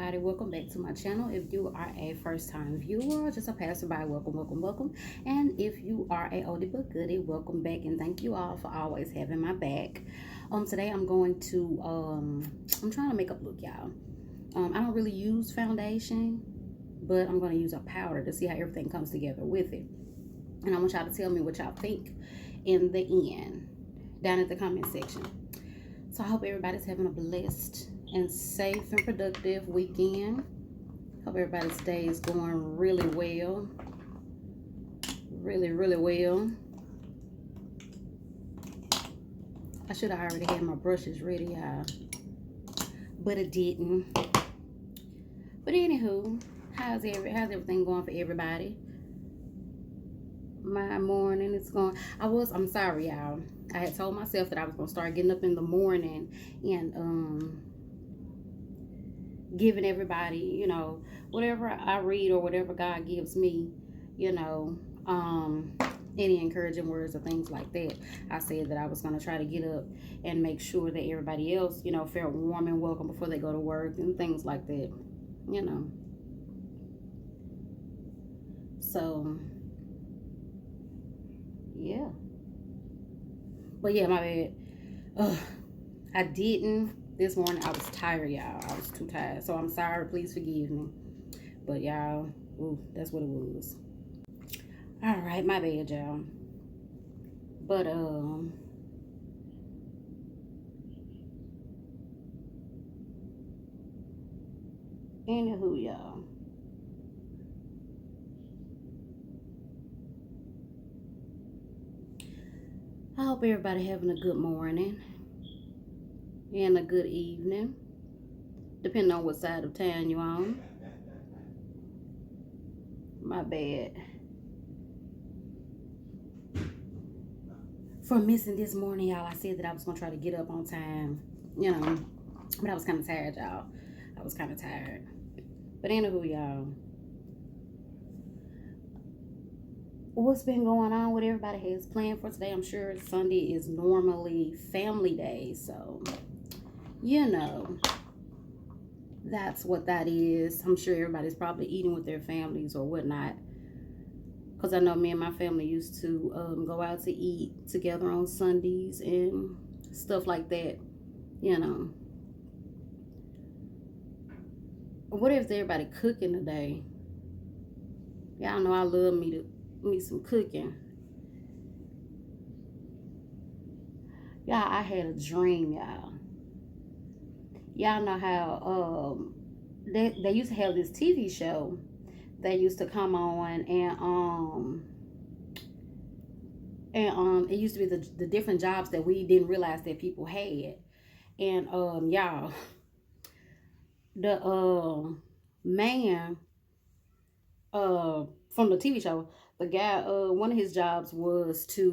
everybody, welcome back to my channel. If you are a first-time viewer or just a passerby, welcome. And if you are a oldie but goodie, welcome back, and thank you all for always having my back. Today I'm going to I'm trying to make up look, y'all. I don't really use foundation, but I'm going to use a powder to see how everything comes together with it. And I want y'all to tell me what y'all think in the end down at the comment section. So I hope everybody's having a blessed and safe and productive weekend. Hope everybody's day is going really well. Really well. I should have already had my brushes ready, but it didn't. But anywho, how's everything going for everybody? My morning is going. I'm sorry, y'all. I had told myself that I was gonna start getting up in the morning and giving everybody, you know, whatever I read or whatever God gives me, you know, any encouraging words or things like that. I said that I was going to try to get up and make sure that everybody else, you know, felt warm and welcome before they go to work and things like that, you know. So, yeah. But yeah, my bad. I didn't. This morning I was tired, y'all. I was too tired. So I'm sorry. Please forgive me. But y'all, that's what it was. All right, my bad, y'all. But anywho, y'all. I hope everybody having a good morning and a good evening, depending on what side of town you're on. My bad for missing this morning, y'all. I said that I was gonna try to get up on time, you know, but I was kind of tired, y'all. I was kind of tired. But anywho, y'all, what's been going on? What everybody has planned for today? I'm sure Sunday is normally family day, so you know, that's what that is. I'm sure everybody's probably eating with their families or whatnot, because I know me and my family used to go out to eat together on Sundays and stuff like that, you know. What if everybody cooking today? Y'all know I love me some cooking. Y'all, I had a dream, y'all. Y'all know how they used to have this TV show that used to come on, and it used to be the different jobs that we didn't realize that people had. And y'all, the man from the TV show, the guy, one of his jobs was he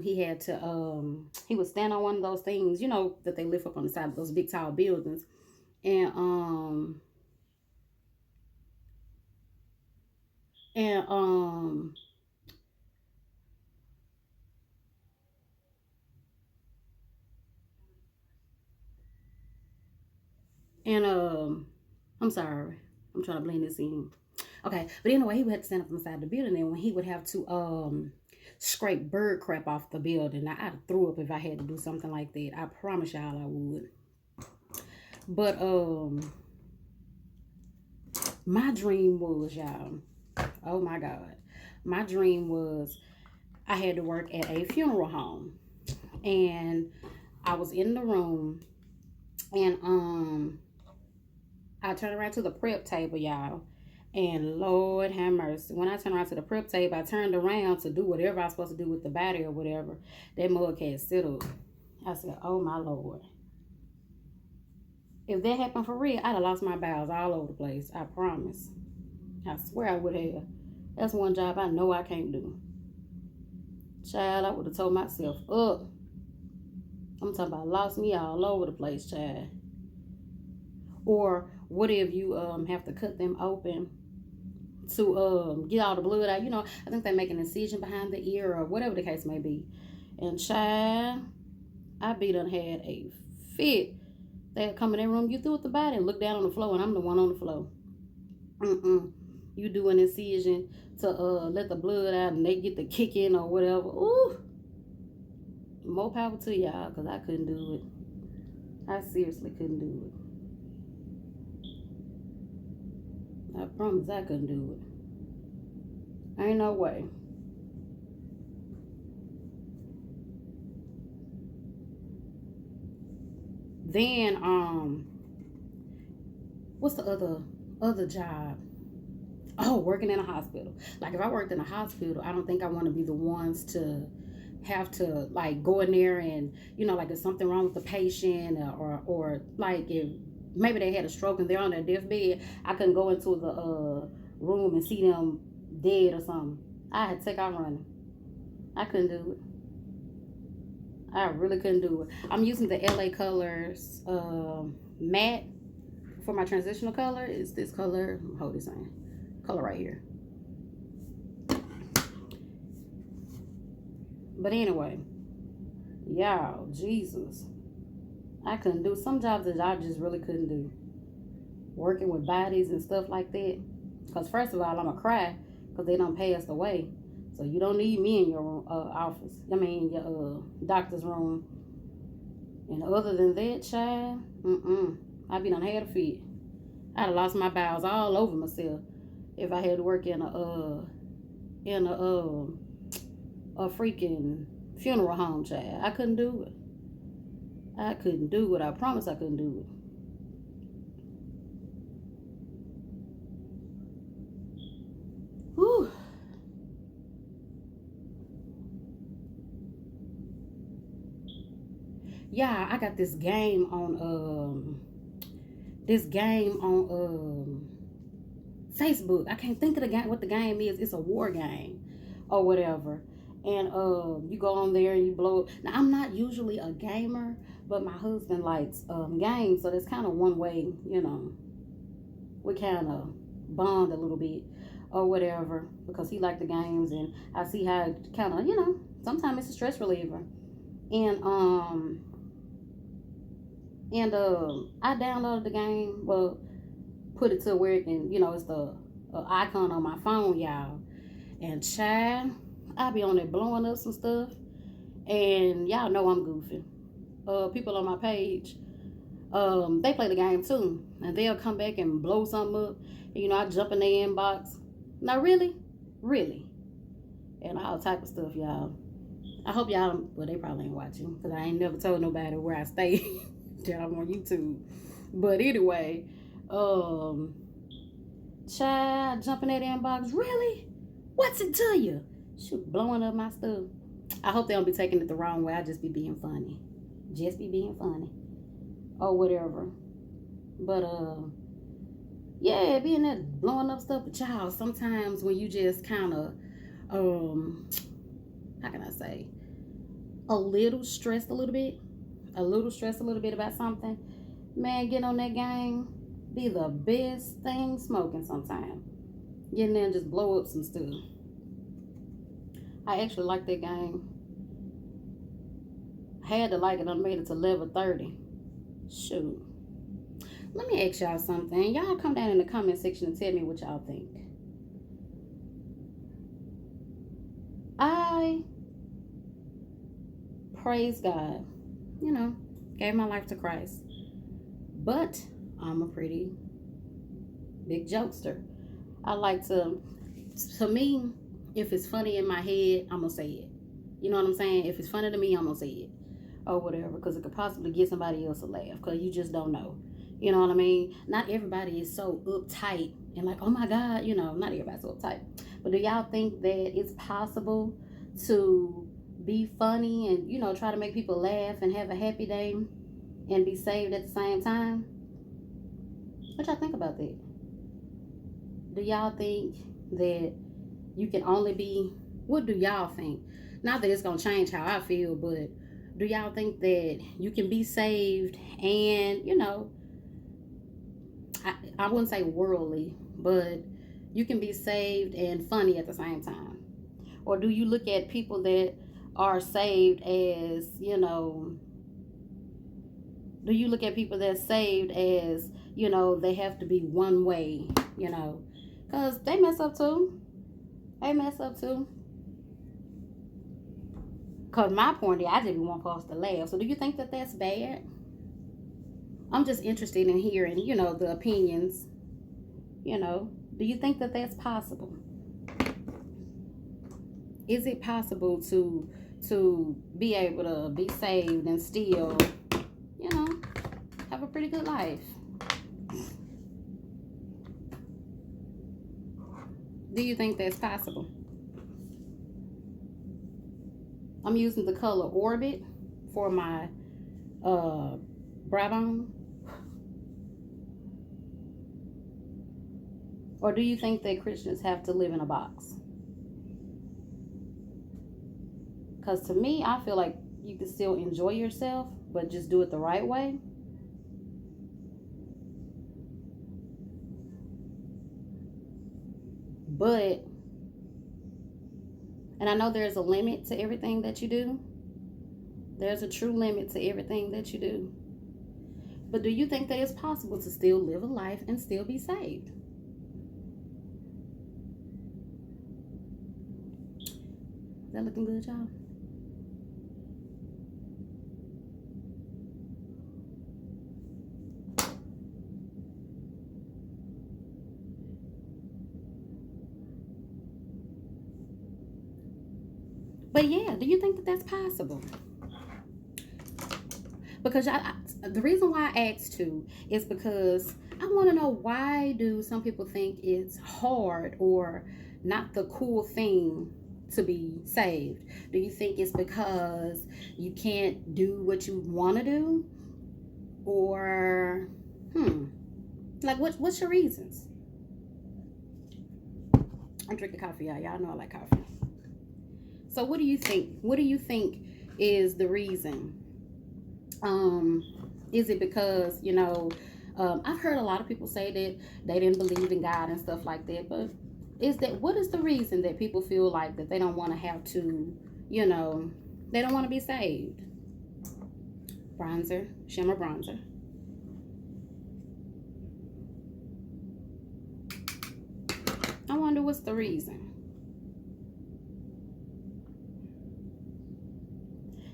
would stand on one of those things, you know, that they lift up on the side of those big tall buildings. And I'm sorry, I'm trying to blend this in. Okay, but anyway, he would have to stand up on the side of the building, and when he would have to scrape bird crap off the building. Now, I'd throw up if I had to do something like that. I promise y'all I would. But my dream was, y'all, oh my God, my dream was I had to work at a funeral home, and I was in the room, and I turned around to the prep table, y'all, and Lord have mercy, when I turned around to the prep table, I turned around to do whatever I was supposed to do with the body or whatever. That mug had sit up. I said, oh my Lord. If that happened for real, I'd have lost my bowels all over the place. I promise. I swear I would have. That's one job I know I can't do. Child, I would have told myself up. I'm talking about lost me all over the place, child. Or what if you have to cut them open to get all the blood out? You know, I think they make an incision behind the ear or whatever the case may be. And child, I done had a fit. They'd come in their room, you threw at the body and look down on the floor, and I'm the one on the floor. Mm-mm. You do an incision to let the blood out and they get the kick in or whatever. Ooh, more power to y'all, because I couldn't do it. I seriously couldn't do it. I promise I couldn't do it. Ain't no way. Then what's the other job? Oh, working in a hospital. Like if I worked in a hospital, I don't think I want to be the ones to have to like go in there and like if something wrong with the patient or like if maybe they had a stroke and they're on their deathbed, I couldn't go into the room and see them dead or something. I had to take out running. I couldn't do it. I really couldn't do it. I'm using the LA Colors matte for my transitional color. Is this color? Hold this on. Color right here. But anyway, y'all, Jesus, I couldn't do some jobs that I just really couldn't do. Working with bodies and stuff like that. Because first of all, I'm a cry because they don't pay us away. So you don't need me in your office. I mean, your doctor's room. And other than that, child, I be done had a fit. I'd have lost my bowels all over myself if I had to work in a freaking funeral home, child. I couldn't do it. I couldn't do it. I promise I couldn't do it. Whew. Yeah, I got this game on Facebook. I can't think of what the game is. It's a war game or whatever. And you go on there and you blow. Now I'm not usually a gamer, but my husband likes games, so that's kind of one way, we kind of bond a little bit or whatever because he liked the games and I see how it kind of, sometimes it's a stress reliever. And I downloaded the game, well, put it to where it can, it's the icon on my phone, y'all. And child, I be on there blowing up some stuff, and y'all know I'm goofy. People on my page, they play the game too, and they'll come back and blow something up. And, I jump in their inbox. Now, really, and all type of stuff, y'all. I hope y'all, well, they probably ain't watching because I ain't never told nobody where I stay. That I'm on YouTube. But anyway, child, jumping that inbox. Really? What's it to you? Shoot, blowing up my stuff. I hope they don't be taking it the wrong way. I just be being funny. Just be being funny. Or whatever. But yeah, being there blowing up stuff. But y'all, sometimes when you just kind of how can I say, a little stressed a little bit about something, man, get on that game, be the best thing smoking sometime. Get in there and just blow up some stuff. I actually like that game. I had to like it. I made it to level 30. Shoot. Let me ask y'all something. Y'all come down in the comment section and tell me what y'all think. I praise God. Gave my life to Christ. But I'm a pretty big jokester. I like to me, if it's funny in my head, I'm going to say it. You know what I'm saying? If it's funny to me, I'm going to say it. Or whatever, because it could possibly get somebody else a laugh, because you just don't know. You know what I mean? Not everybody is so uptight and like, oh my God, not everybody's so uptight. But do y'all think that it's possible to be funny and, try to make people laugh and have a happy day and be saved at the same time? What y'all think about that? Do y'all think that you can only be, what do y'all think? Not that it's going to change how I feel, but do y'all think that you can be saved and, I wouldn't say worldly, but you can be saved and funny at the same time? Or do you look at people that are saved as, do you look at people that's saved as, they have to be one way, Because they mess up too. They mess up too. Because my point is, I just want folks to laugh. So do you think that that's bad? I'm just interested in hearing, the opinions. Do you think that that's possible? Is it possible to be able to be saved and still, have a pretty good life? Do you think that's possible? I'm using the color Orbit for my brow bone. Or do you think that Christians have to live in a box? Because to me, I feel like you can still enjoy yourself, but just do it the right way. But, and I know there's a limit to everything that you do. There's a true limit to everything that you do. But do you think that it's possible to still live a life and still be saved? Is that looking good, y'all? But yeah, do you think that that's possible? Because the reason why I asked to is because I want to know, why do some people think it's hard or not the cool thing to be saved? Do you think it's because you can't do what you want to do? Or, like, what's your reasons? I'm drinking coffee, y'all. Y'all know I like coffee. So what do you think? What do you think is the reason? Is it because, I've heard a lot of people say that they didn't believe in God and stuff like that, but what is the reason that people feel like that they don't want to have to, they don't want to be saved? Bronzer, shimmer bronzer. I wonder what's the reason.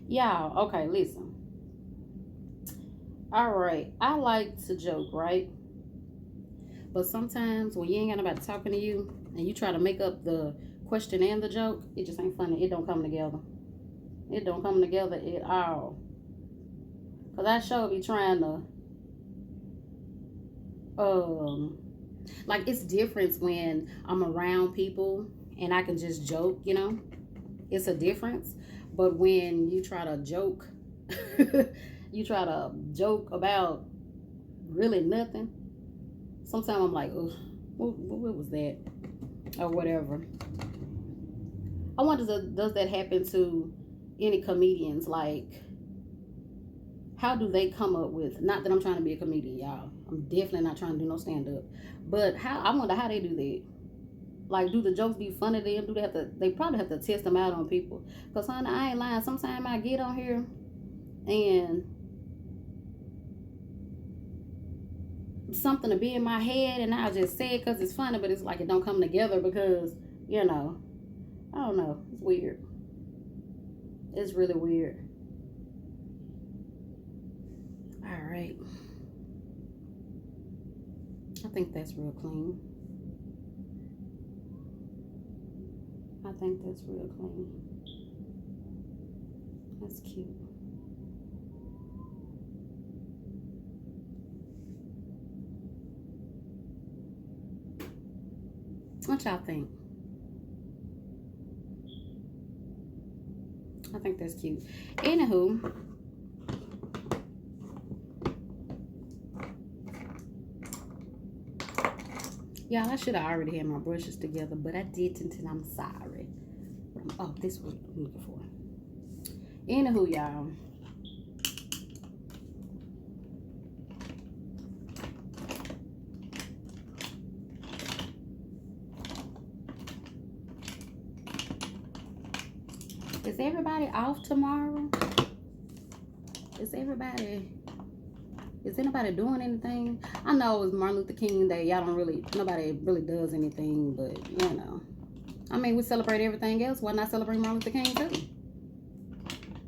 Y'all, okay, listen. All right, I like to joke, right? But sometimes when you ain't got nobody talking to you and you try to make up the question and the joke, it just ain't funny. It don't come together. It don't come together at all. Because I sure be trying to, like, it's different when I'm around people and I can just joke, It's a difference. But when you try to joke, you try to joke about really nothing, sometimes I'm like, oh, what was that? Or whatever. I wonder, does that happen to any comedians? Like, how do they come up with, not that I'm trying to be a comedian, y'all. I'm definitely not trying to do no stand-up. But I wonder how they do that. Like, do the jokes be funny to them? They probably have to test them out on people. Because, honey, I ain't lying. Sometimes I get on here and something to be in my head and I'll just say it because it's funny, but it's like it don't come together because, I don't know. It's weird. It's really weird. All right. I think that's real clean. I think that's real clean. That's cute. What y'all think? I think that's cute. Anywho, y'all, I should have already had my brushes together, but I didn't, and I'm sorry. Oh, this was what I'm looking for. Anywho, y'all. Is everybody off tomorrow? Is everybody Is anybody doing anything? I know it's Martin Luther King Day. Y'all don't really, nobody really does anything, but you know. I mean, we celebrate everything else. Why not celebrate Martin Luther King too?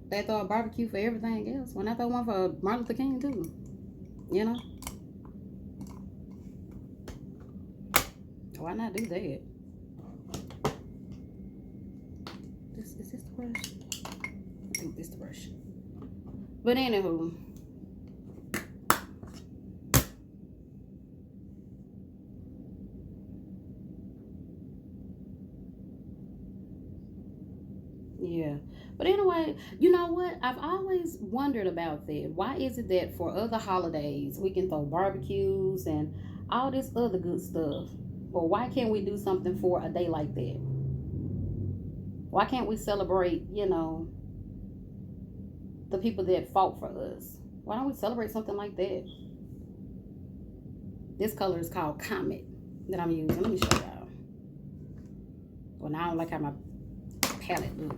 They throw a barbecue for everything else. Why not throw one for Martin Luther King too? You know? Why not do that? Is this the brush? I think this the brush. But anywho. Yeah. But anyway, you know what? I've always wondered about that. Why is it that for other holidays we can throw barbecues and all this other good stuff? Well, why can't we do something for a day like that? Why can't we celebrate, you know, the people that fought for us? Why don't we celebrate something like that? This color is called Comet that I'm using. Let me show y'all. Well, now I don't like how my palette look.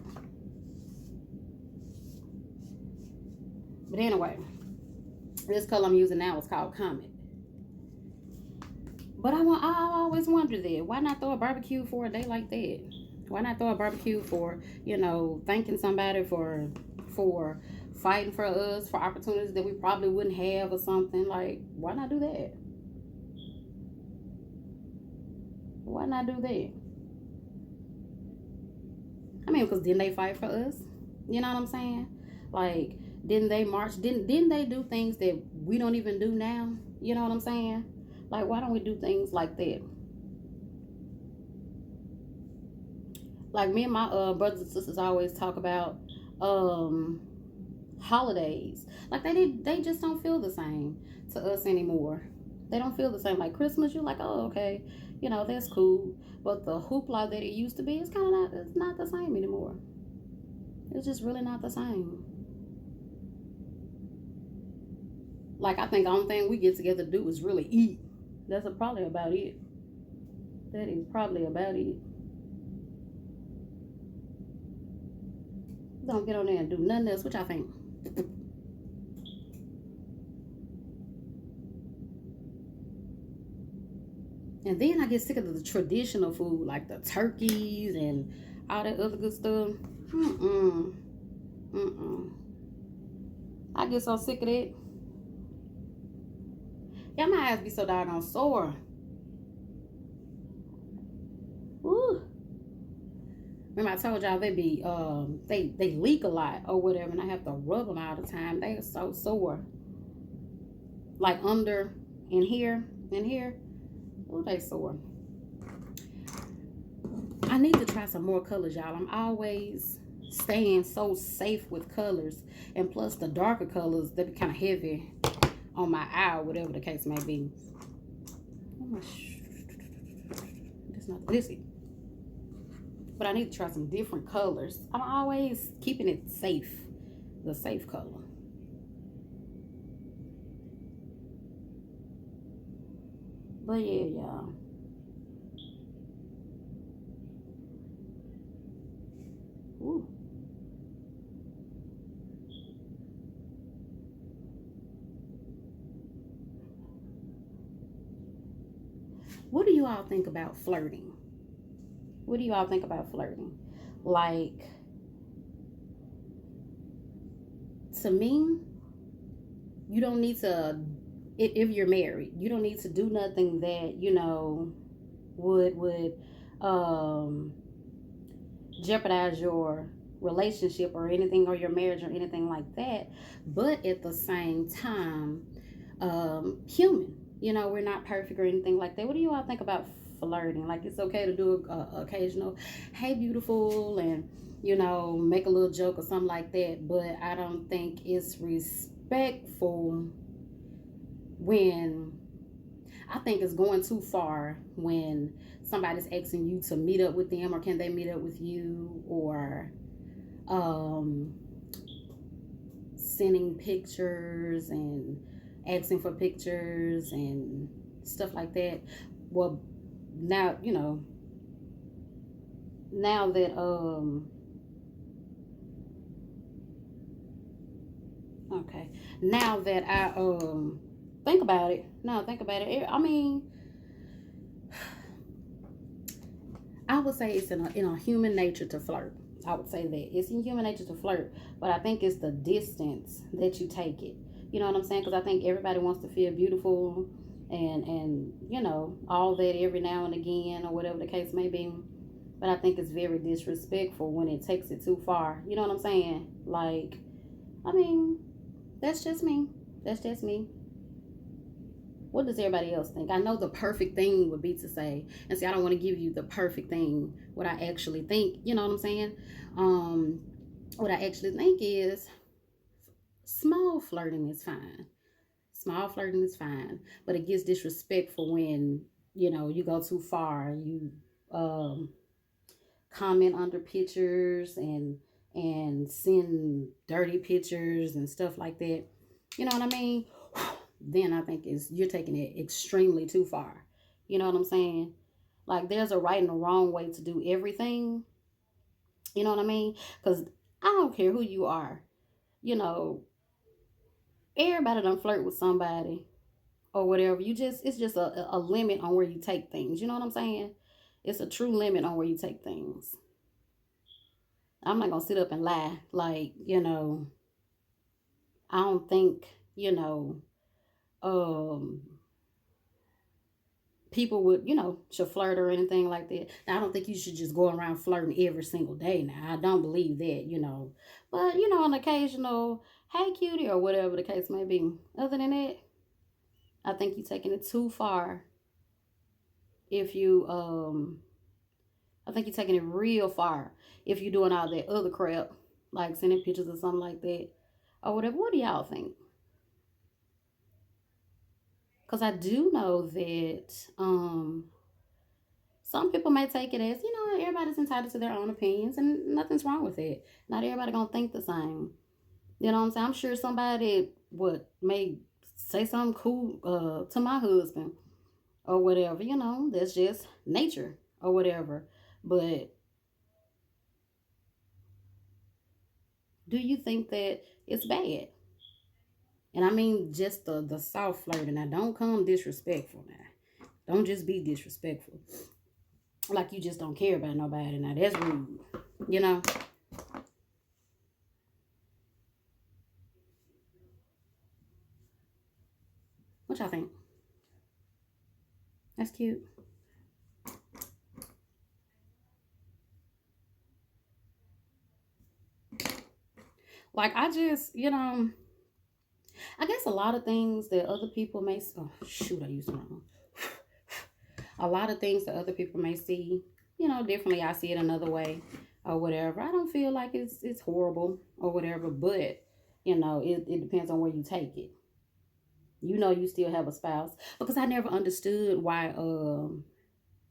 But anyway, this color I'm using now is called Comet. But I always wonder that. Why not throw a barbecue for a day like that? Why not throw a barbecue for, you know, thanking somebody for fighting for us, for opportunities that we probably wouldn't have or something? Like, why not do that? Why not do that? I mean, because didn't they fight for us? You know what I'm saying? Like, didn't they march? Didn't they do things that we don't even do now? You know what I'm saying? Like, why don't we do things like that? Like, me and my brothers and sisters always talk about holidays. Like, they just don't feel the same to us anymore. They don't feel the same. Like Christmas, you're like, oh, okay, you know, that's cool. But the hoopla that it used to be, it's kind of not, it's not the same anymore. It's just really not the same. Like, I think the only thing we get together to do is really eat. That's probably about it. That is probably about it. Don't get on there and do nothing else. What y'all think? And then I get sick of the traditional food, like the turkeys and all that other good stuff. I get so sick of that. Yeah, my eyes be so doggone sore. Ooh. Remember I told y'all they be they leak a lot or whatever, and I have to rub them all the time. They are so sore. Like under and here and here. Oh, they sore. I need to try some more colors, y'all. I'm always staying so safe with colors, and plus the darker colors, they be kind of heavy on my eye, or whatever the case may be. That's not this. But I need to try some different colors. I'm always keeping it safe, the safe color. But yeah, y'all. Ooh. What do you all think about flirting? What do you all think about flirting? Like, to me, you don't need to, if you're married, you don't need to do nothing that, you know, would jeopardize your relationship or anything, or your marriage or anything like that. But at the same time, human, you know, we're not perfect or anything like that. What do you all think about flirting? Like, it's okay to do a occasional hey beautiful, and you know, make a little joke or something like that, but I don't think it's respectful when, I think it's going too far when somebody's asking you to meet up with them, or can they meet up with you, or sending pictures and asking for pictures and stuff like that. Well, now, you know, now that okay, now that I Think about it. No, think about it. I mean, I would say it's in a human nature to flirt. I would say that it's in human nature to flirt, but I think it's the distance that you take it. You know what I'm saying? Because I think everybody wants to feel beautiful, and all that every now and again, or whatever the case may be. But I think it's very disrespectful when it takes it too far. You know what I'm saying? Like, I mean, that's just me. That's just me. What does everybody else think? I know the perfect thing would be to say, and see, I don't want to give you the perfect thing, what I actually think. You know what I'm saying? Um, what I actually think is small flirting is fine. Small flirting is fine, but it gets disrespectful when you go too far. You um, comment under pictures and send dirty pictures and stuff like that. You know what I mean? Then I think is you're taking it extremely too far. You know what I'm saying? Like there's a right and a wrong way to do everything. You know what I mean? Because I don't care who you are. You know, everybody don't flirt with somebody or whatever. It's just a limit on where you take things. You know what I'm saying? It's a true limit on where you take things. I'm not gonna sit up and lie. Like, I don't think, um people would, should flirt or anything like that. Now, I don't think you should just go around flirting every single day. Now, I don't believe that. But, an occasional, hey, cutie, or whatever the case may be. Other than that, I think you're taking it too far if I think you're taking it real far if you're doing all that other crap, like sending pictures or something like that, or whatever. What do y'all think? Because I do know that some people may take it as, everybody's entitled to their own opinions and nothing's wrong with it. Not everybody gonna think the same. You know what I'm saying? I'm sure somebody would may say something cool to my husband or whatever, that's just nature or whatever. But do you think that it's bad? And I mean just the soft flirting. Now don't come disrespectful now. Don't just be disrespectful. Like you just don't care about nobody. Now that's rude. You know? What y'all think? That's cute. Like I just, I guess a lot of things that other people may. Oh shoot! I used it wrong. A lot of things that other people may see, differently. I see it another way, or whatever. I don't feel like it's horrible or whatever, but it depends on where you take it. You still have a spouse because I never understood why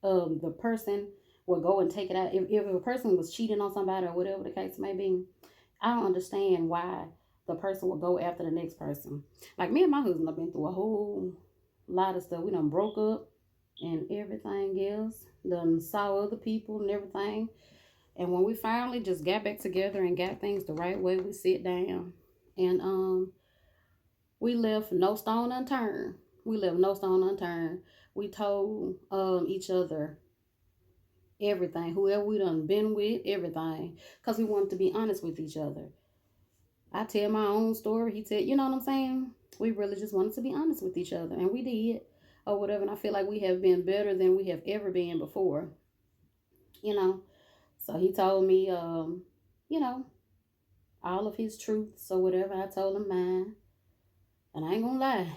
the person would go and take it out if a person was cheating on somebody or whatever the case may be. I don't understand why the person will go after the next person. Like me and my husband have been through a whole lot of stuff. We done broke up and everything else. Done saw other people and everything. And when we finally just got back together and got things the right way, we sit down and we left no stone unturned. We left no stone unturned. We told each other everything, whoever we done been with, everything, because we wanted to be honest with each other. I tell my own story. He said, you know what I'm saying? We really just wanted to be honest with each other, and we did, or whatever. And I feel like we have been better than we have ever been before, you know. So he told me, you know, all of his truths or whatever. I told him mine, and I ain't gonna lie,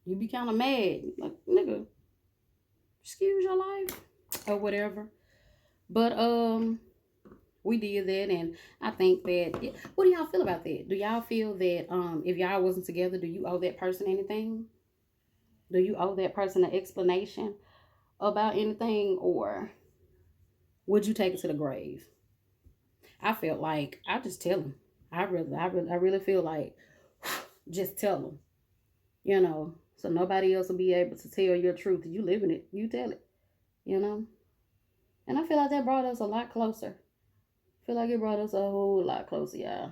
you be kind of mad, like nigga, excuse your life or whatever. But we did that, and I think that. What do y'all feel about that? Do y'all feel that if y'all wasn't together, do you owe that person anything? Do you owe that person an explanation about anything, or would you take it to the grave? I felt like I just tell them. I really feel like just tell them. So nobody else will be able to tell your truth. You live in it. You tell it. You know. And I feel like that brought us a lot closer. I feel like it brought us a whole lot closer, y'all.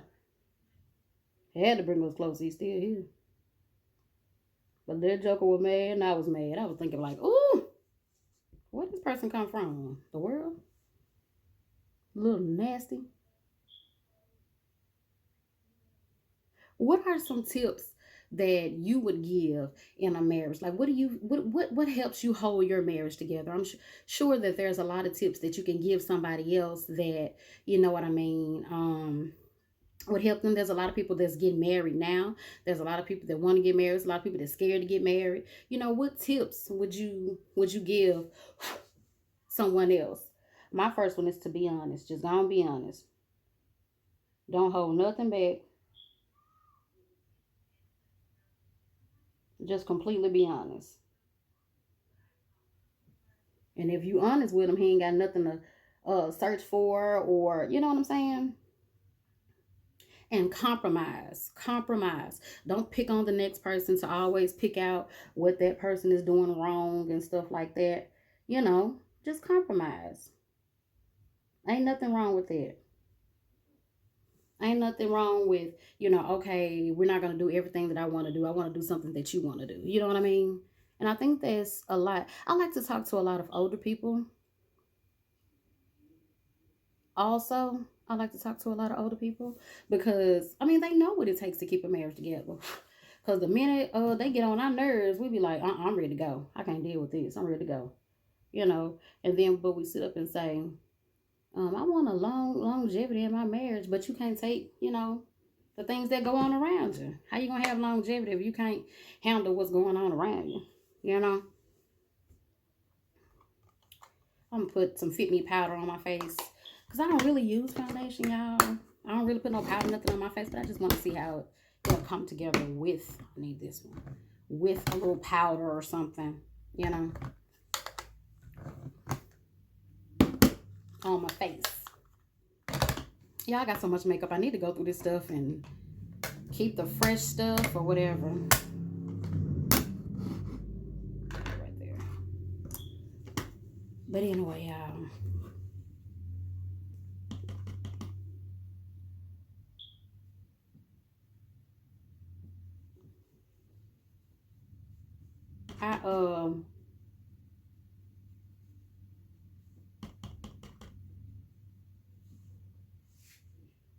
It had to bring us closer. He's still here. But that joker was mad and I was mad. I was thinking like, ooh, where this person come from? The world? A little nasty. What are some tips that you would give in a marriage? Like, what helps you hold your marriage together? I'm sure that there's a lot of tips that you can give somebody else that, you know what I mean, would help them. There's a lot of people that's getting married now. There's a lot of people that want to get married. There's a lot of people that's scared to get married. You know, what tips would you give someone else? My first one is to be honest. Just go and be honest. Don't hold nothing back. Just completely be honest. And if you honest with him, he ain't got nothing to search for, or you know what I'm saying. And compromise. Don't pick on the next person to always pick out what that person is doing wrong and stuff like that. You know, just compromise. Ain't nothing wrong with that. Ain't nothing wrong with, okay, we're not going to do everything that I want to do. I want to do something that you want to do. You know what I mean? And I think that's a lot. I like to talk to a lot of older people. Also, I like to talk to a lot of older people because, I mean, they know what it takes to keep a marriage together. Because the minute they get on our nerves, we be like, I'm ready to go. I can't deal with this. I'm ready to go. And then, but we sit up and say, I want a longevity in my marriage, but you can't take, the things that go on around you. How you gonna have longevity if you can't handle what's going on around you? You know, I'm gonna put some Fit Me powder on my face because I don't really use foundation, y'all. I don't really put no powder nothing on my face, but I just want to see how it'll come together with. I need this one with a little powder or something, you know, on my face. Yeah, I got so much makeup. I need to go through this stuff and keep the fresh stuff or whatever. Right there. But anyway, I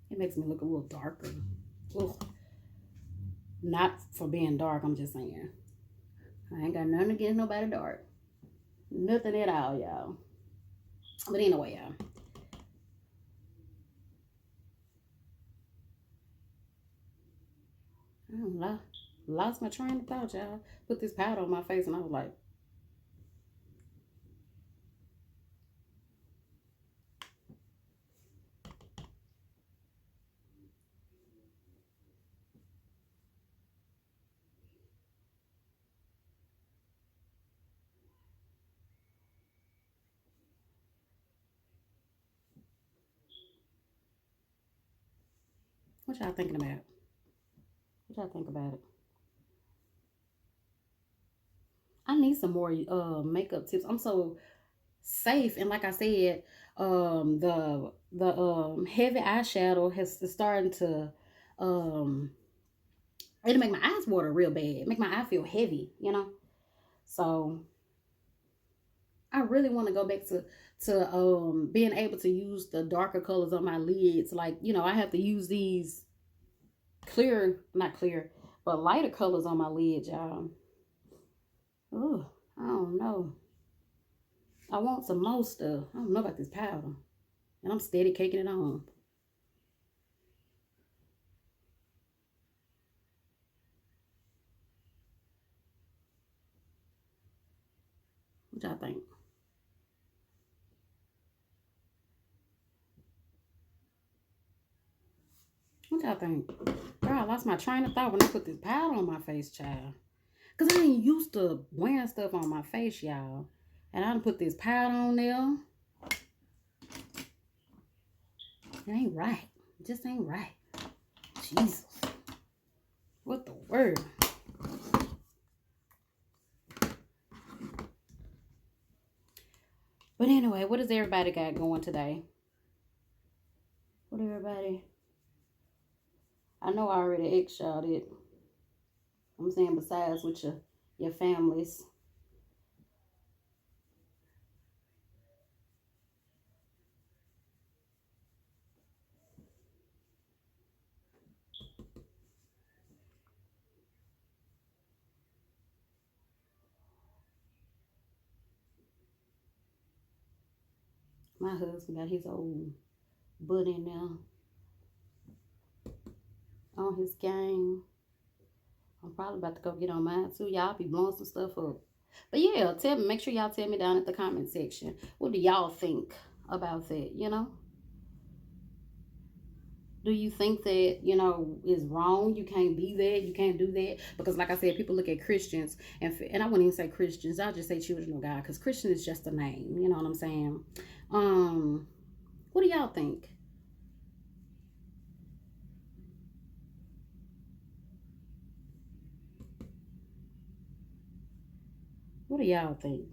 it makes me look a little darker. Ugh. Not for being dark, I'm just saying. I ain't got nothing against nobody dark. Nothing at all, y'all. But anyway, y'all. I don't know. Lost my train of thought, y'all. Put this powder on my face and I was like, what y'all thinking about? What y'all think about it? I need some more makeup tips. I'm so safe, and like I said, the heavy eyeshadow has is starting to um it'll make my eyes water real bad. Make my eye feel heavy, you know. So I really want to go back to being able to use the darker colors on my lids. Like, I have to use these clear, not clear, but lighter colors on my lids, y'all. Oh, I don't know. I want some more stuff. I don't know about this powder. And I'm steady caking it on. What y'all think? What y'all think? Girl, I lost my train of thought when I put this powder on my face, child. Because I ain't used to wearing stuff on my face, y'all. And I done put this powder on there. It ain't right. It just ain't right. Jesus. What the word? But anyway, what does everybody got going today? What everybody? I know I already asked y'all that. I'm saying besides with your your families. My husband got his old butt in there on his game. I'm probably about to go get on mine too. Y'all be blowing some stuff up. But yeah, tell me, make sure y'all tell me down at the comment section. What do y'all think about that, you know? Do you think that, you know, is wrong? You can't be that. You can't do that. Because like I said, people look at Christians, and I wouldn't even say Christians. I'll just say children of God, because Christian is just a name. You know what I'm saying? What do y'all think? What do y'all think?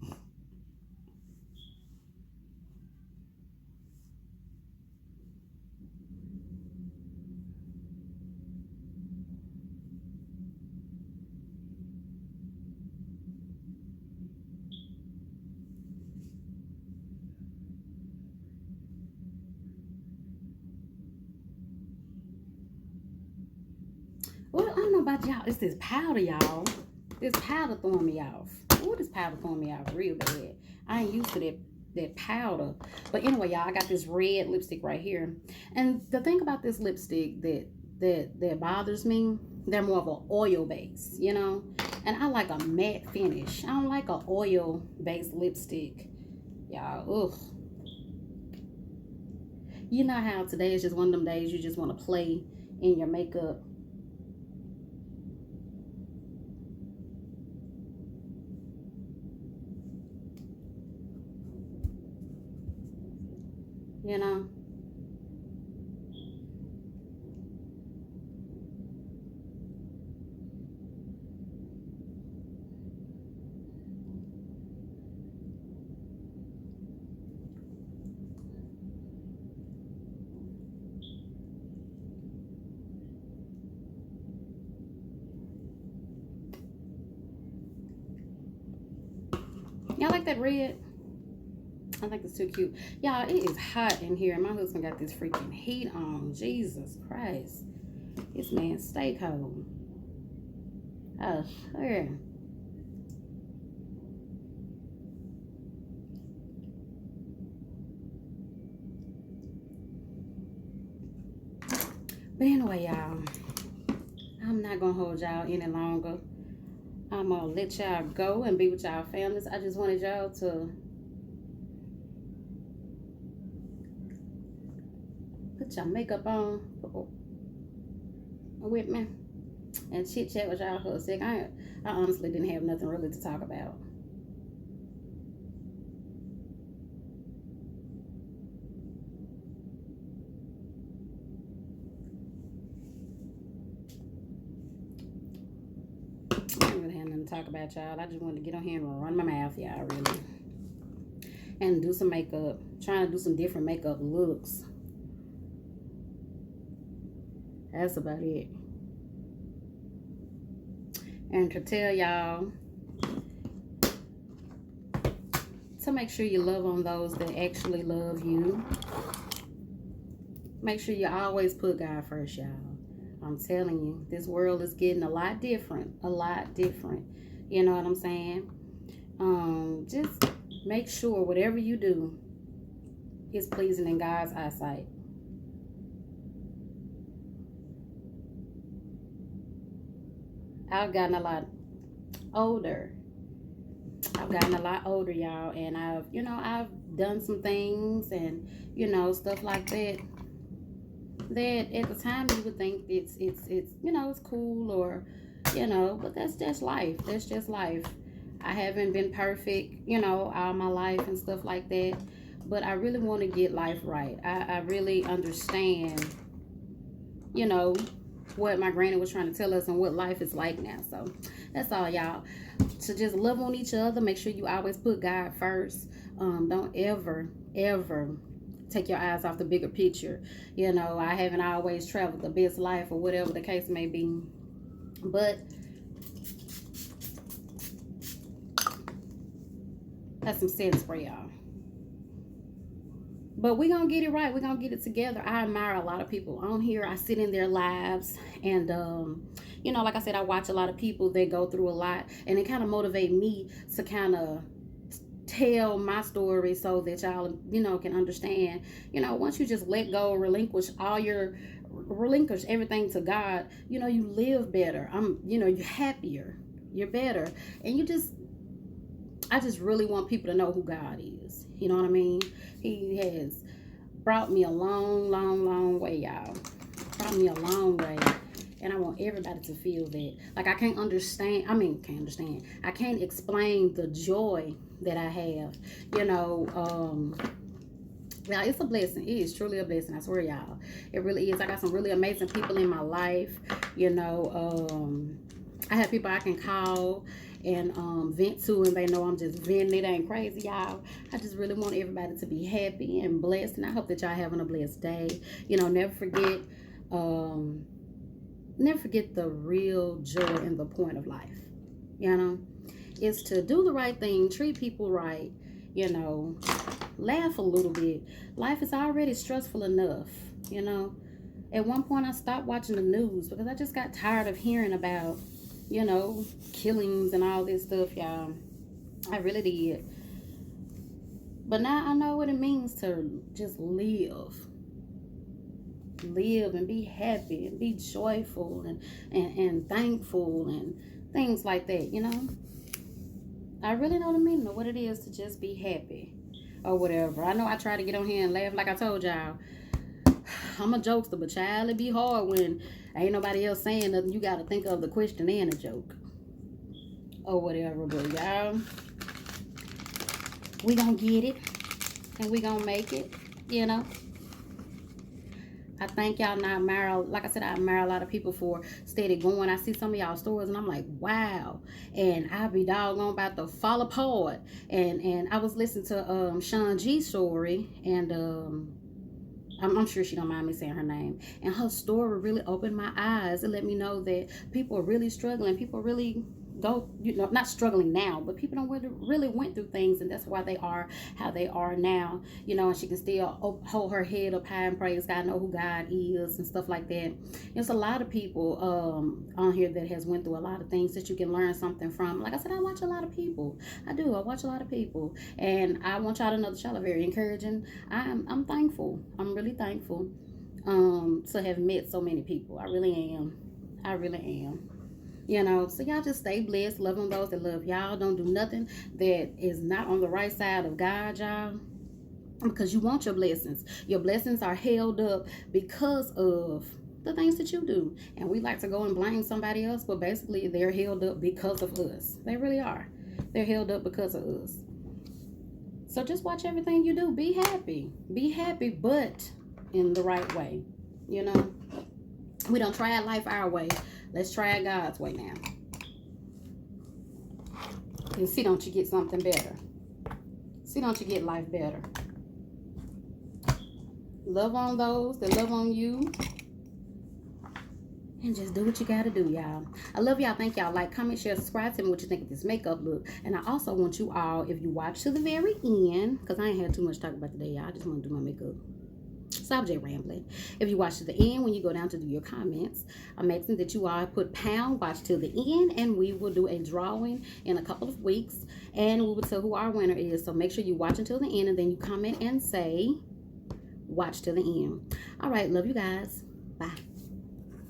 Well, I don't know about y'all. It's this powder, y'all. This powder throwing me off. Ooh, this powder throwing me off real bad. I ain't used to that powder. But anyway, y'all, I got this red lipstick right here. And the thing about this lipstick that bothers me, they're more of an oil base, you know? And I like a matte finish. I don't like an oil based lipstick. Y'all, ugh. You know how today is just one of them days you just want to play in your makeup. You know? Y'all like that red? I think it's too cute. Y'all, it is hot in here. My husband got this freaking heat on. Jesus Christ. This man stay cold. Oh, yeah. But anyway, y'all, I'm not going to hold y'all any longer. I'm going to let y'all go and be with y'all families. I just wanted y'all to put your makeup on with me and chit chat with y'all for a second. I honestly didn't have nothing really to talk about. I didn't really have nothing to talk about, y'all. I just wanted to get on here and run my mouth, y'all, really. And do some makeup. Trying to do some different makeup looks. That's about it. And to tell y'all to make sure you love on those that actually love you. Make sure you always put God first, y'all. I'm telling you, this world is getting a lot different. A lot different. You know what I'm saying? Just make sure whatever you do is pleasing in God's eyesight. I've gotten a lot older. I've gotten a lot older, y'all, and I've done some things and, stuff like that. That at the time you would think it's cool or, but that's just life. That's just life. I haven't been perfect, all my life and stuff like that. But I really want to get life right. I really understand, what my granny was trying to tell us and what life is like now. So that's all, y'all. To just love on each other. Make sure you always put God first. Don't ever take your eyes off the bigger picture. I haven't always traveled the best life or whatever the case may be. But That's some sense for y'all. But we're going to get it right. We're going to get it together. I admire a lot of people on here. I sit in their lives. And, you know, like I said, I watch a lot of people that go through a lot. And it kind of motivate me to kind of tell my story so that y'all, you know, can understand. You know, once you just let go, relinquish everything to God, you know, you live better. You know, you're happier. You're better. And I just really want people to know who God is. You know what I mean? He has brought me a long, long, long way, y'all. Brought me a long way. And I want everybody to feel that. Like, I can't understand. I can't explain the joy that I have. You know, yeah, it's a blessing. It is truly a blessing. I swear, y'all. It really is. I got some really amazing people in my life. You know, I have people I can call and vent to, and they know I'm just venting. It ain't crazy, y'all. I just really want everybody to be happy and blessed, and I hope that y'all having a blessed day. You know, never forget the real joy and the point of life. You know, it's to do the right thing, treat people right. You know, laugh a little bit. Life is already stressful enough. You know, at one point I stopped watching the news because I just got tired of hearing about, you know, killings and all this stuff, y'all. I really did. But now I know what it means to just live and be happy and be joyful and thankful and things like that, you know. I really know the meaning of what it is to just be happy or whatever. I know I try to get on here and laugh like I told y'all. I'm a jokester, but child, it be hard when ain't nobody else saying nothing. You got to think of the question and a joke or whatever. But y'all, we gonna get it and we gonna make it, you know. I thank y'all, and I admire, like I said, I admire a lot of people for steady going. I see some of y'all stories and I'm like, wow. And I be doggone about to fall apart. And I was listening to Sean G's story, and I'm sure she don't mind me saying her name. And her story really opened my eyes. It let me know that people are really struggling. People really go, you know, not struggling now, but people don't really went through things, and that's why they are how they are now. You know, and she can still hold her head up high and praise God, know who God is and stuff like that. There's a lot of people on here that has went through a lot of things that you can learn something from. Like I said, I watch a lot of people. I watch a lot of people, and I want y'all to know that y'all are very encouraging. I'm thankful. I'm really thankful to have met so many people. I really am. I really am. You know, so y'all just stay blessed, love on those that love y'all. Don't do nothing that is not on the right side of God, y'all, because you want your blessings. Your blessings are held up because of the things that you do. And we like to go and blame somebody else, but basically they're held up because of us. They really are. They're held up because of us. So just watch everything you do. Be happy. Be happy, but in the right way. You know, we don't try life our way. Let's try it God's way now. And see, don't you get something better? See, don't you get life better? Love on those that love on you. And just do what you gotta do, y'all. I love y'all. Thank y'all. Like, comment, share, subscribe. Tell me what you think of this makeup look. And I also want you all, if you watch to the very end, because I ain't had too much to talk about today, y'all. I just want to do my makeup. Subject rambling. If you watch to the end, when you go down to do your comments, I'm asking that you all put pound, watch till the end, and we will do a drawing in a couple of weeks, and we will tell who our winner is. So make sure you watch until the end, and then you comment and say watch till the end. All right, love you guys. Bye.